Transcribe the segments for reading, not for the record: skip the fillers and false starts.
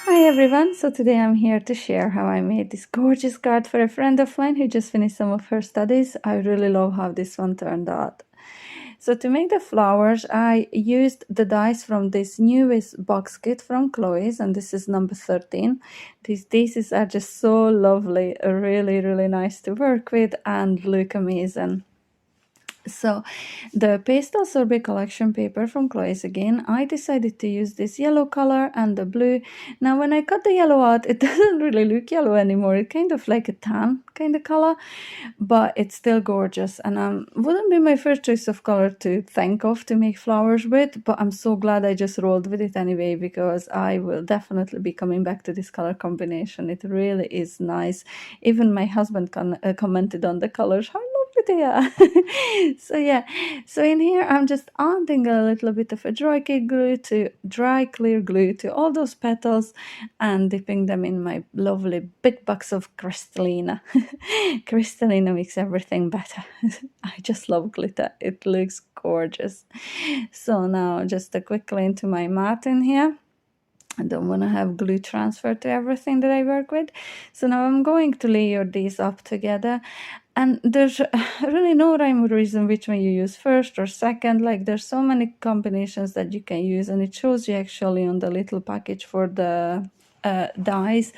Hi everyone, so today I'm here to share how I made this gorgeous card for a friend of mine who just finished some of her studies. I really love how this one turned out. So to make the flowers, I used the dies from this newest box kit from Chloe's, and this is number 13. These daisies are just so lovely, really nice to work with and look amazing. So the pastel sorbet collection paper from Chloe's again, I decided to use this yellow color and the blue. Now when I cut the yellow out, it doesn't really look yellow anymore. It's kind of like a tan kind of color, but it's still gorgeous, and wouldn't be my first choice of color to think of to make flowers with, but I'm so glad I just rolled with it anyway, because I will definitely be coming back to this color combination. It really is nice. Even my husband commented on the colors. How lovely they are. So yeah, so in here I'm just adding a little bit of a dry clear glue to all those petals and dipping them in my lovely big box of Crystallina. Crystallina makes everything better. I just love glitter. It looks gorgeous. So now just a quickly into my mat in here. I don't want to have glue transfer to everything that I work with. So now I'm going to layer these up together. And there's really no rhyme or reason which one you use first or second. Like there's so many combinations that you can use, and it shows you actually on the little package for the dies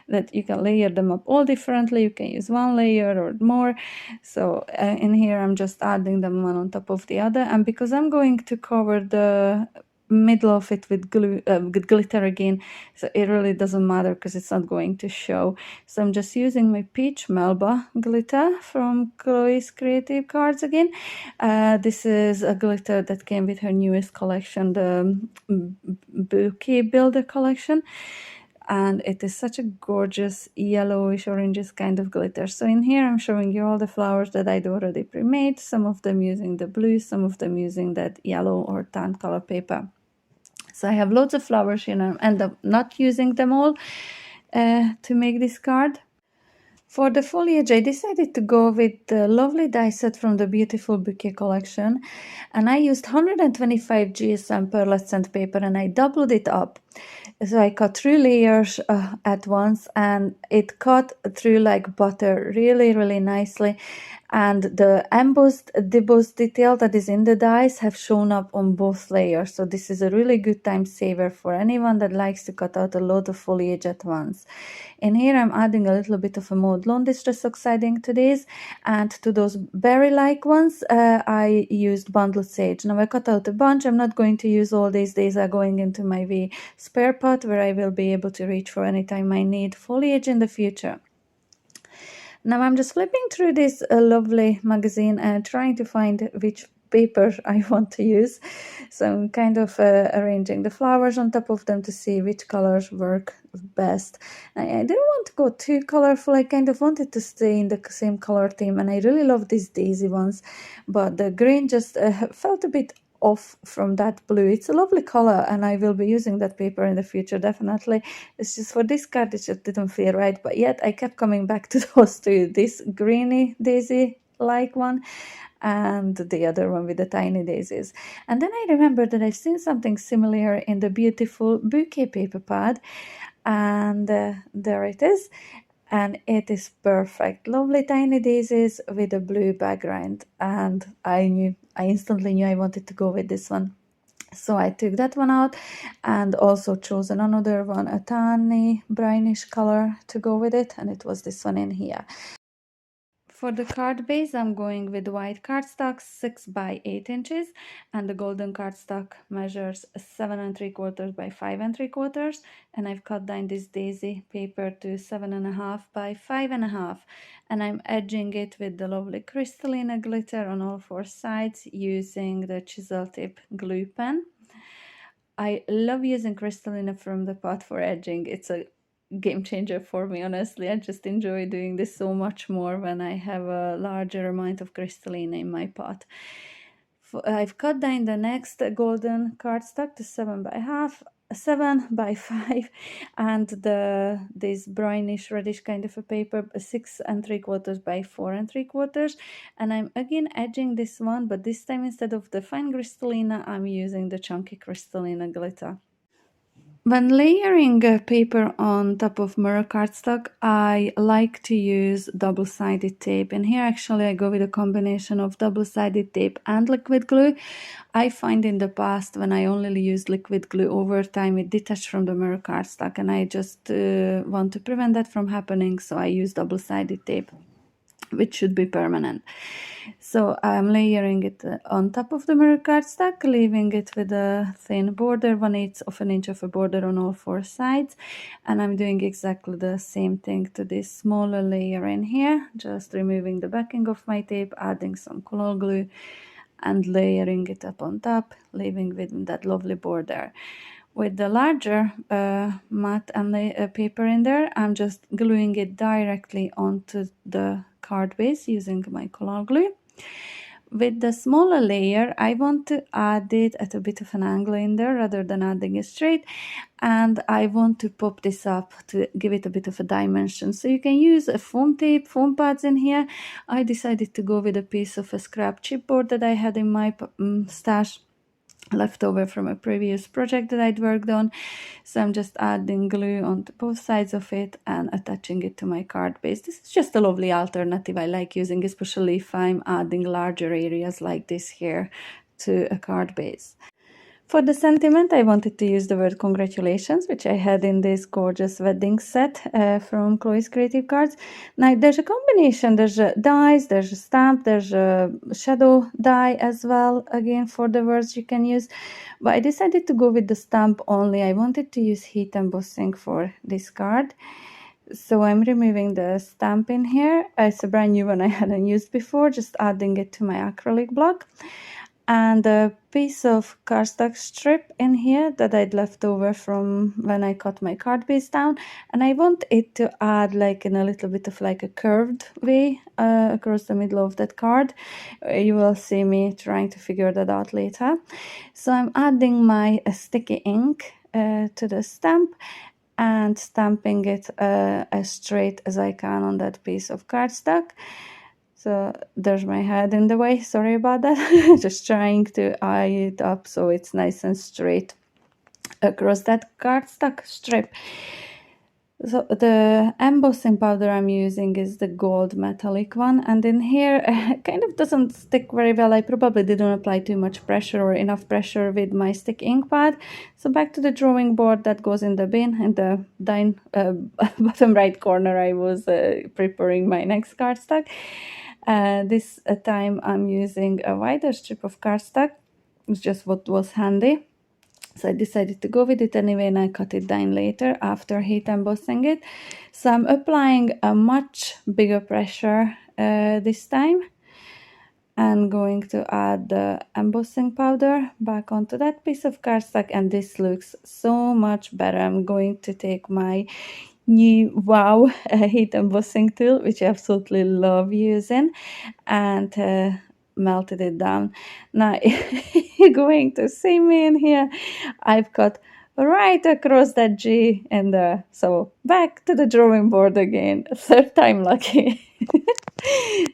that you can layer them up all differently. You can use one layer or more. So in here I'm just adding them one on top of the other, and because I'm going to cover the middle of it with glue with glitter again, so it really doesn't matter because it's not going to show. So I'm just using my peach Melba glitter from Chloe's Creative Cards again. This is a glitter that came with her newest collection, the Bouquet Builder collection, and it is such a gorgeous yellowish oranges kind of glitter. So in here I'm showing you all the flowers that I'd already pre-made, some of them using the blue, some of them using that yellow or tan color paper. So I have loads of flowers here, and I end up not using them all to make this card. For the foliage, I decided to go with the lovely die set from the Beautiful Bouquet collection, and I used 125 GSM pearlescent paper and I doubled it up. So I cut 3 layers at once, and it cut through like butter really nicely, and the embossed debossed detail that is in the dies have shown up on both layers. So this is a really good time saver for anyone that likes to cut out a lot of foliage at once. In here I'm adding a little bit of a Maud Lawn Distress Oxiding to these, and to those berry-like ones I used Bundled Sage. Now I cut out a bunch. I'm not going to use all these. These are going into my spare pot where I will be able to reach for any time I need foliage in the future. Now I'm just flipping through this lovely magazine and trying to find which paper I want to use. So I'm kind of arranging the flowers on top of them to see which colors work best. I didn't want to go too colorful. I kind of wanted to stay in the same color theme, and I really love these daisy ones, but the green just felt a bit off from that blue. It's a lovely color, and I will be using that paper in the future, definitely. It's just for this card it just didn't feel right, but yet I kept coming back to those two, this greeny daisy like one and the other one with the tiny daisies. And then I remembered that I've seen something similar in the Beautiful Bouquet paper pad, and there it is, and it is perfect. Lovely tiny daisies with a blue background, and I instantly knew I wanted to go with this one. So I took that one out and also chosen another one, a tiny brownish color to go with it, and it was this one in here. For the card base, I'm going with white cardstock 6 by 8 inches, and the golden cardstock measures 7 3/4 by 5 3/4, and I've cut down this daisy paper to 7.5 by 5.5, and I'm edging it with the lovely crystalline glitter on all four sides using the chisel tip glue pen. I love using crystalline from the pot for edging. It's a game changer for me, honestly. I just enjoy doing this so much more when I have a larger amount of crystalline in my pot. I've cut down the next golden cardstock to 7 by 5, and this brownish reddish kind of a paper 6 3/4 by 4 3/4, and I'm again edging this one, but this time instead of the fine crystallina I'm using the chunky crystallina glitter. When layering paper on top of mirror cardstock, I like to use double-sided tape. And here actually I go with a combination of double-sided tape and liquid glue. I find in the past when I only used liquid glue, over time it detached from the mirror cardstock, and I just want to prevent that from happening, so I use double-sided tape, which should be permanent. So I'm layering it on top of the mirror cardstock, leaving it with a thin border, 1/8 of an inch of a border on all four sides. And I'm doing exactly the same thing to this smaller layer in here, just removing the backing of my tape, adding some color glue, and layering it up on top, leaving with that lovely border. With the larger mat and paper in there, I'm just gluing it directly onto the card base using my color glue. With the smaller layer, I want to add it at a bit of an angle in there rather than adding it straight, and I want to pop this up to give it a bit of a dimension. So you can use a foam tape, foam pads in here. I decided to go with a piece of a scrap chipboard that I had in my stash, left over from a previous project that I'd worked on. So I'm just adding glue onto both sides of it and attaching it to my card base. This is just a lovely alternative I like using, especially if I'm adding larger areas like this here to a card base. For the sentiment, I wanted to use the word congratulations, which I had in this gorgeous wedding set from Chloe's Creative Cards. Now, there's a combination. There's a dies, there's a stamp, there's a shadow die as well, again, for the words you can use. But I decided to go with the stamp only. I wanted to use heat embossing for this card. So I'm removing the stamp in here. It's a brand new one I hadn't used before, just adding it to my acrylic block. And a piece of cardstock strip in here that I'd left over from when I cut my card base down, and I want it to add like in a little bit of like a curved way across the middle of that card. You will see me trying to figure that out later. So I'm adding my sticky ink to the stamp and stamping it as straight as I can on that piece of cardstock. So there's my head in the way, sorry about that. Just trying to eye it up so it's nice and straight across that cardstock strip. So the embossing powder I'm using is the gold metallic one, and in here kind of doesn't stick very well. I probably didn't apply too much pressure or enough pressure with my stick ink pad. So back to the drawing board that goes in the bin. In the bottom right corner I was preparing my next cardstock. This time I'm using a wider strip of cardstock. It's just what was handy. So I decided to go with it anyway, and I cut it down later after heat embossing it. So I'm applying a much bigger pressure this time, and going to add the embossing powder back onto that piece of cardstock, and this looks so much better. I'm going to take my new Wow heat embossing tool, which I absolutely love using, and melted it down. Now you're going to see me in here. I've got right across that G, and so back to the drawing board again. Third time lucky.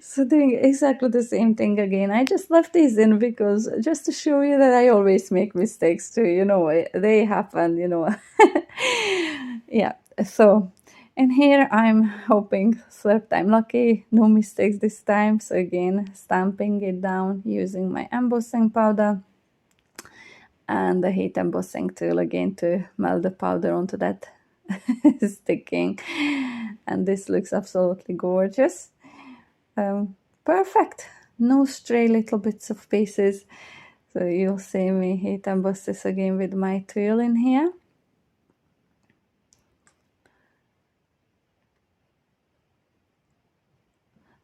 So doing exactly the same thing again. I just left these in because just to show you that I always make mistakes too. They happen. Yeah. So. And here I'm hoping third time lucky, no mistakes this time. So again, stamping it down using my embossing powder and the heat embossing tool again to melt the powder onto that sticking. And this looks absolutely gorgeous. Perfect. No stray little bits of pieces. So you'll see me heat emboss this again with my tool in here.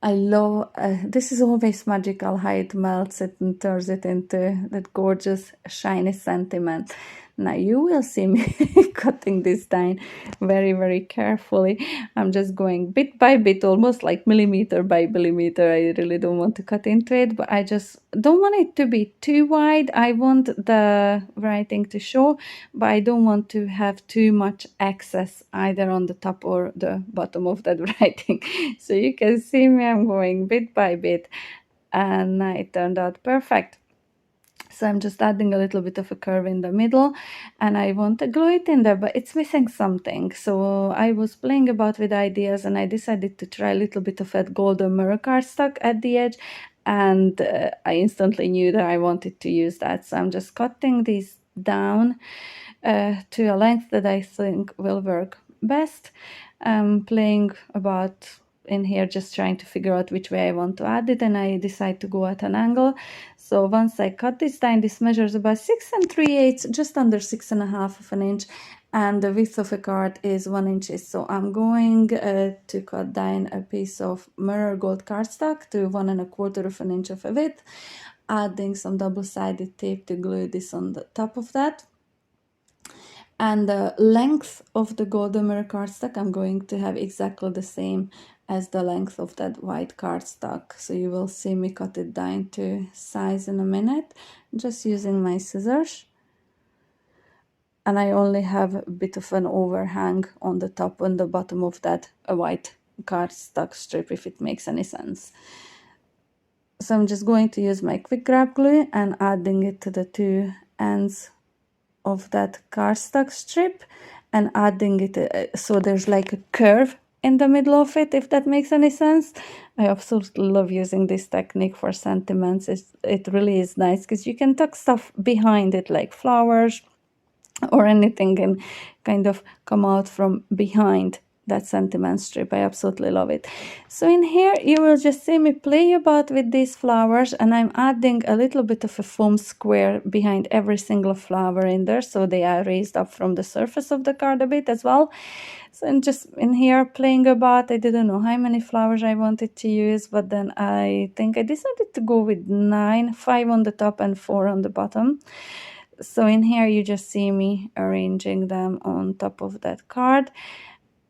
I love, this is always magical how it melts it and turns it into that gorgeous shiny sentiment. Now you will see me cutting this down very, very carefully. I'm just going bit by bit, almost like millimeter by millimeter. I really don't want to cut into it, but I just don't want it to be too wide. I want the writing to show, but I don't want to have too much excess either on the top or the bottom of that writing. So you can see me, I'm going bit by bit, and it turned out perfect. So I'm just adding a little bit of a curve in the middle, and I want to glue it in there, but it's missing something. So I was playing about with ideas, and I decided to try a little bit of that golden mirror cardstock at the edge, and I instantly knew that I wanted to use that. So I'm just cutting these down to a length that I think will work best. Playing about in here, just trying to figure out which way I want to add it, and I decide to go at an angle. So once I cut this down, this measures about 6 3/8, just under 6.5 of an inch, and the width of a card is 1 inch. So I'm going to cut down a piece of mirror gold cardstock to 1.25 of an inch of a width, adding some double-sided tape to glue this on the top of that. And the length of the golden mirror cardstock, I'm going to have exactly the same as the length of that white cardstock. So you will see me cut it down to size in a minute, just using my scissors. And I only have a bit of an overhang on the top and the bottom of that white cardstock strip, if it makes any sense. So I'm just going to use my quick grab glue and adding it to the two ends of that cardstock strip and adding it so there's like a curve in the middle of it, if that makes any sense. I absolutely love using this technique for sentiments. It really is nice because you can tuck stuff behind it, like flowers or anything, and kind of come out from behind that sentiment strip. I absolutely love it. So in here you will just see me play about with these flowers, and I'm adding a little bit of a foam square behind every single flower in there, so they are raised up from the surface of the card a bit as well. So I'm just in here playing about. I didn't know how many flowers I wanted to use, but then I think I decided to go with 9, 5 on the top and 4 on the bottom. So in here you just see me arranging them on top of that card.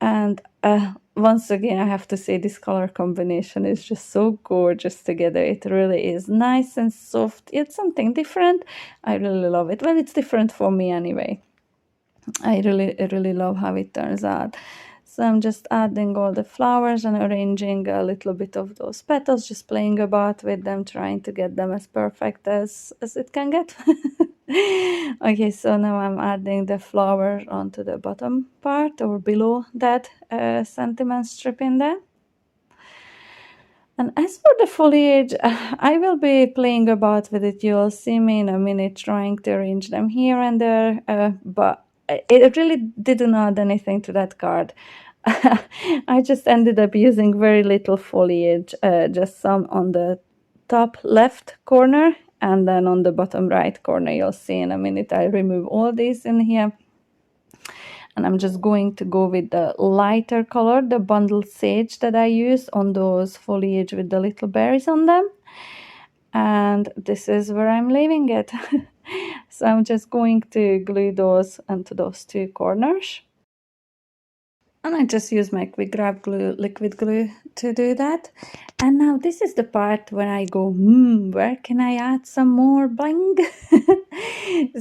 And once again, I have to say this color combination is just so gorgeous together. It really is nice and soft. It's something different. I really love it. Well, it's different for me anyway. I really love how it turns out. So I'm just adding all the flowers and arranging a little bit of those petals, just playing about with them, trying to get them as perfect as it can get. Okay, so now I'm adding the flower onto the bottom part or below that sentiment strip in there. And as for the foliage, I will be playing about with it. You'll see me in a minute trying to arrange them here and there, but it really didn't add anything to that card. I just ended up using very little foliage, just some on the top left corner, and then on the bottom right corner. You'll see in a minute I remove all these in here. And I'm just going to go with the lighter color, the bundled sage that I use on those foliage with the little berries on them. And this is where I'm leaving it. So I'm just going to glue those onto those two corners. And I just use my quick grab glue, liquid glue, to do that. And now this is the part where I go, where can I add some more bling?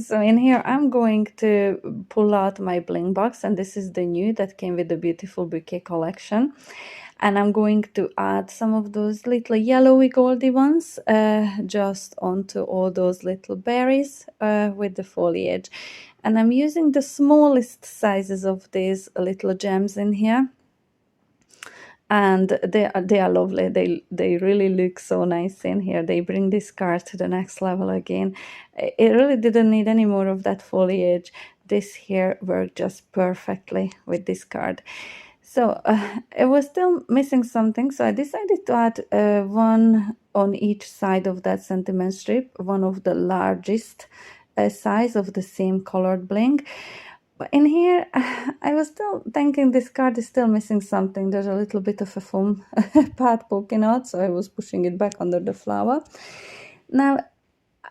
So in here, I'm going to pull out my bling box, and this is the new that came with the Beautiful Bouquet collection. And I'm going to add some of those little yellowy goldy ones just onto all those little berries with the foliage. And I'm using the smallest sizes of these little gems in here. And they are lovely. They really look so nice in here. They bring this card to the next level again. It really didn't need any more of that foliage. This here worked just perfectly with this card. So it was still missing something, so I decided to add one on each side of that sentiment strip, one of the largest size of the same colored bling. But in here, I was still thinking this card is still missing something. There's a little bit of a foam part poking out, so I was pushing it back under the flower. Now,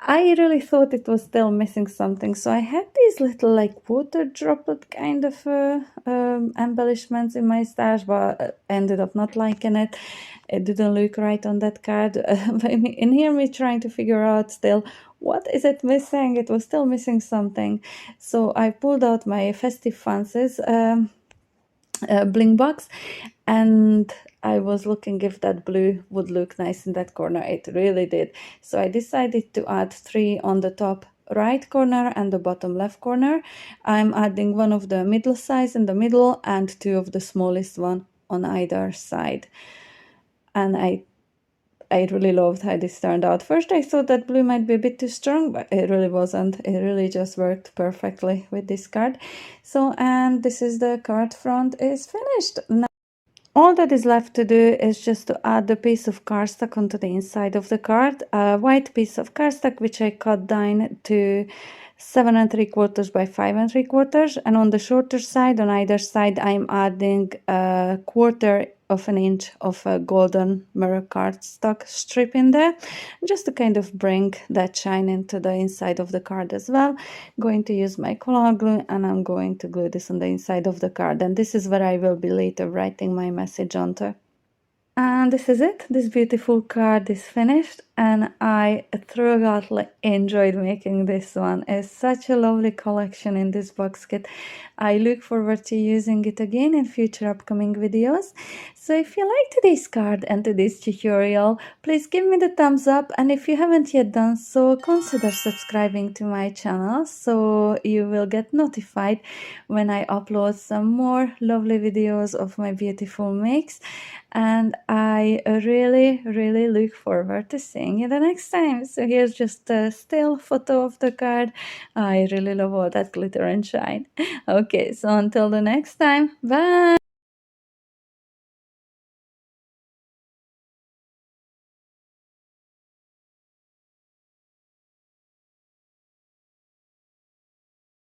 I really thought it was still missing something, so I had these little like water droplet kind of embellishments in my stash, but ended up not liking it. It didn't look right on that card. In here, me trying to figure out still what is it missing. It was still missing something, so I pulled out my Festive Fancies bling box, and I was looking if that blue would look nice in that corner. It really did. So I decided to add 3 on the top right corner and the bottom left corner. I'm adding one of the middle size in the middle and 2 of the smallest one on either side. And I really loved how this turned out. First I thought that blue might be a bit too strong, but it really wasn't. It really just worked perfectly with this card. So, and this is the card front is finished. Now, all that is left to do is just to add the piece of cardstock onto the inside of the card, a white piece of cardstock which I cut down to 7 3/4 by 5 3/4, and on the shorter side, on either side, I'm adding a 1/4 of an inch of a golden mirror cardstock strip in there, just to kind of bring that shine into the inside of the card as well. I'm going to use my Collage glue, and I'm going to glue this on the inside of the card, and this is where I will be later writing my message onto. And this is it. This beautiful card is finished, and I thoroughly enjoyed making this one. It's such a lovely collection in this box kit. I look forward to using it again in future upcoming videos. So if you liked today's card and today's tutorial, please give me the thumbs up, and if you haven't yet done so, consider subscribing to my channel so you will get notified when I upload some more lovely videos of my beautiful makes. And I really look forward to seeing you the next time. So here's just a still photo of the card. I really love all that glitter and shine. Okay, so until the next time, bye.